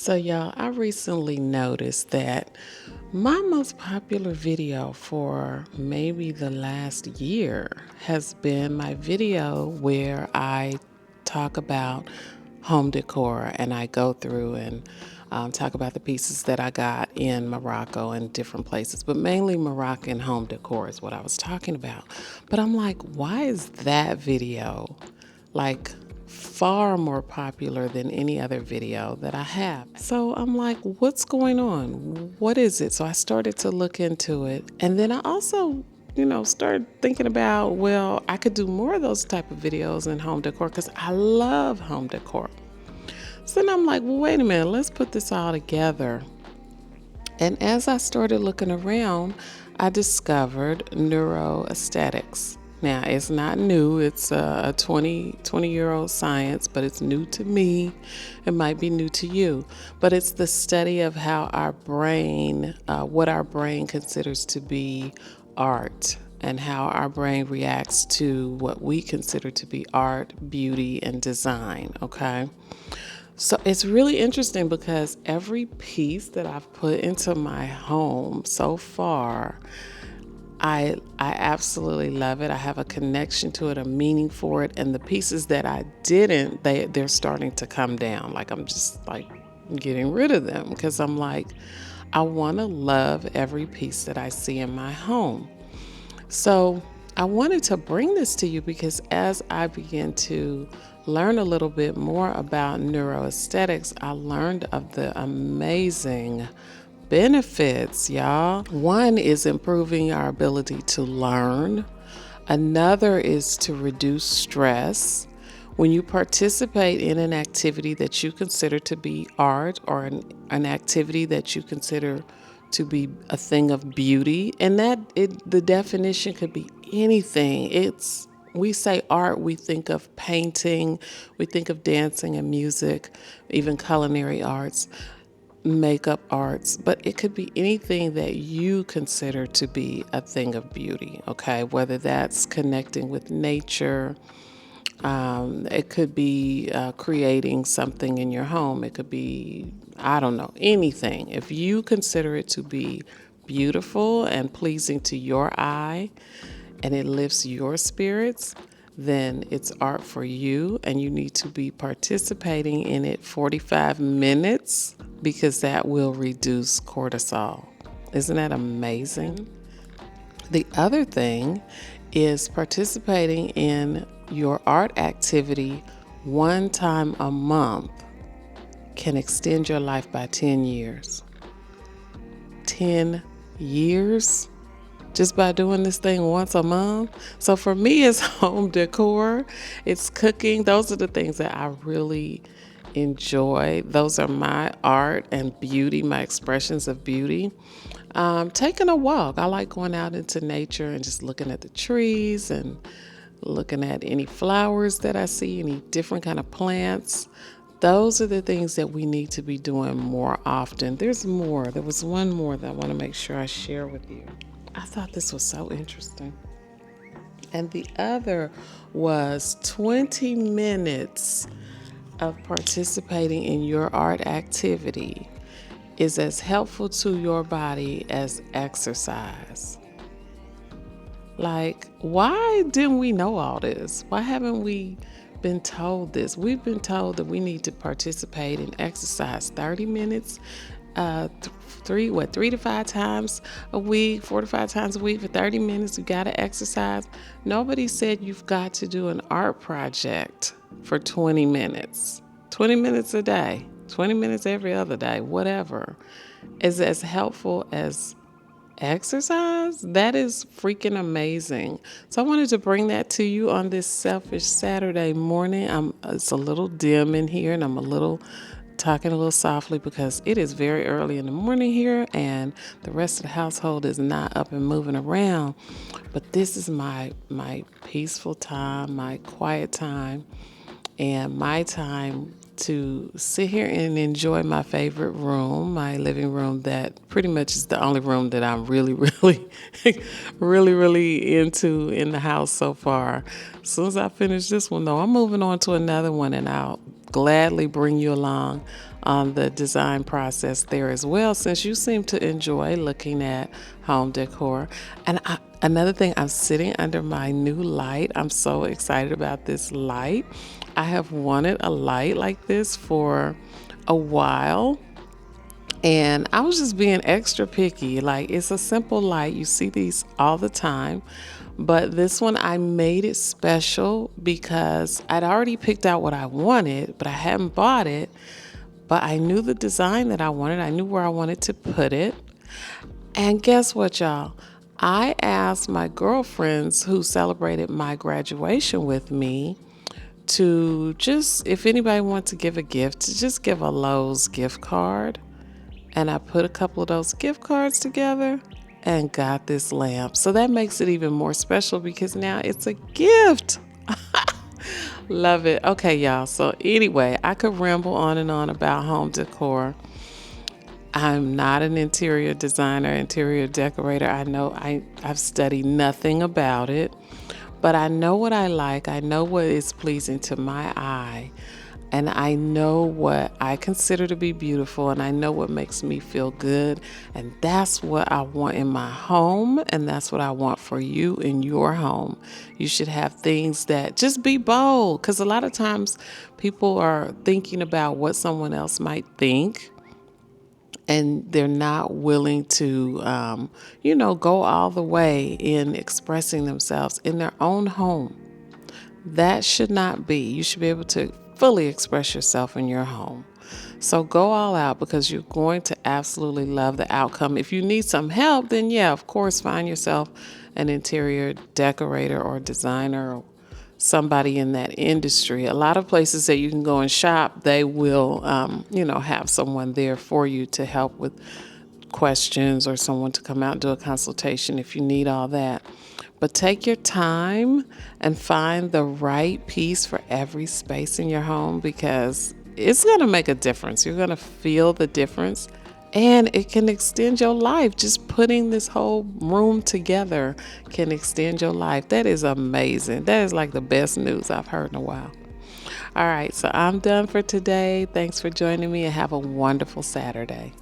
So, y'all, I recently noticed that my most popular video for maybe the last year has been my video where I talk about home decor and I go through and talk about the pieces that I got in Morocco and different places, but mainly Moroccan home decor is what I was talking about. But I'm like, why is that video like far more popular than any other video that I have? So I'm like, what's going on? What is it? So I started to look into it. And then I also, started thinking about, well, I could do more of those type of videos in home decor because I love home decor. So then I'm like, well, wait a minute, let's put this all together. And as I started looking around, I discovered neuroaesthetics. Now, it's not new. It's a 20-year-old science, but it's new to me. It might be new to you. But it's the study of how our brain, what our brain considers to be art, and how our brain reacts to what we consider to be art, beauty, and design, okay? So it's really interesting because every piece that I've put into my home so far, I absolutely love it. I have a connection to it, a meaning for it, and the pieces that I didn't, they're starting to come down. Like I'm just like getting rid of them because I'm like, I want to love every piece that I see in my home. So I wanted to bring this to you because as I began to learn a little bit more about neuroaesthetics, I learned of the amazing benefits, y'all. One is improving our ability to learn. Another is to reduce stress. When you participate in an activity that you consider to be art or an activity that you consider to be a thing of beauty, and the definition could be anything. We say art, we think of painting, we think of dancing and music, even culinary arts, makeup arts, but it could be anything that you consider to be a thing of beauty, okay? Whether that's connecting with nature, it could be creating something in your home. It could be, I don't know, anything. If you consider it to be beautiful and pleasing to your eye and it lifts your spirits, then it's art for you and you need to be participating in it 45 minutes because that will reduce cortisol. Isn't that amazing? The other thing is participating in your art activity one time a month can extend your life by 10 years. 10 years? Just by doing this thing once a month. So for me, it's home decor, it's cooking. Those are the things that I really enjoy. Those are my art and beauty, my expressions of beauty. Taking a walk. I like going out into nature and just looking at the trees and looking at any flowers that I see, any different kind of plants. Those are the things that we need to be doing more often. There's more. There was one more that I want to make sure I share with you. I thought this was so interesting. And the other was 20 minutes of participating in your art activity is as helpful to your body as exercise. Like, why didn't we know all this? Why haven't we been told this? We've been told that we need to participate in exercise 30 minutes, three to five times a week, 4 to 5 times a week for 30 minutes. You got to exercise. Nobody said you've got to do an art project for 20 minutes, 20 minutes a day, 20 minutes every other day, whatever is as helpful as exercise. That is freaking amazing. So I wanted to bring that to you on this selfish Saturday morning. It's a little dim in here and I'm talking a little softly because it is very early in the morning here and the rest of the household is not up and moving around. But this is my peaceful time, my quiet time, and my time to sit here and enjoy my favorite room, my living room that pretty much is the only room that I'm really, really into in the house so far. As soon as I finish this one though, I'm moving on to another one and I'll gladly bring you along on the design process there as well, since you seem to enjoy looking at home decor. And another thing, I'm sitting under my new light. I'm so excited about this light. I have wanted a light like this for a while, and I was just being extra picky. Like, it's a simple light. You see these all the time. But this one, I made it special because I'd already picked out what I wanted, but I hadn't bought it. But I knew the design that I wanted. I knew where I wanted to put it. And guess what, y'all? I asked my girlfriends who celebrated my graduation with me to just, if anybody wants to give a gift, to just give a Lowe's gift card. And I put a couple of those gift cards together and got this lamp. So that makes it even more special because now it's a gift. Love it. Okay, y'all. So anyway, I could ramble on and on about home decor. I'm not an interior designer, interior decorator. I know I've studied nothing about it, but I know what I like. I know what is pleasing to my eye. And I know what I consider to be beautiful, and I know what makes me feel good. And that's what I want in my home, and that's what I want for you in your home. You should have things that just be bold, because a lot of times people are thinking about what someone else might think, and they're not willing to, go all the way in expressing themselves in their own home. That should not be. You should be able to fully express yourself in your home. So go all out, because you're going to absolutely love the outcome. If you need some help, then yeah, of course, find yourself an interior decorator or designer or somebody in that industry. A lot of places that you can go and shop, they will, have someone there for you to help with questions, or someone to come out and do a consultation if you need all that. But take your time and find the right piece for every space in your home, because it's going to make a difference. You're going to feel the difference, and it can extend your life. Just putting this whole room together can extend your life. That is amazing. That is like the best news I've heard in a while. All right, so I'm done for today. Thanks for joining me, and have a wonderful Saturday.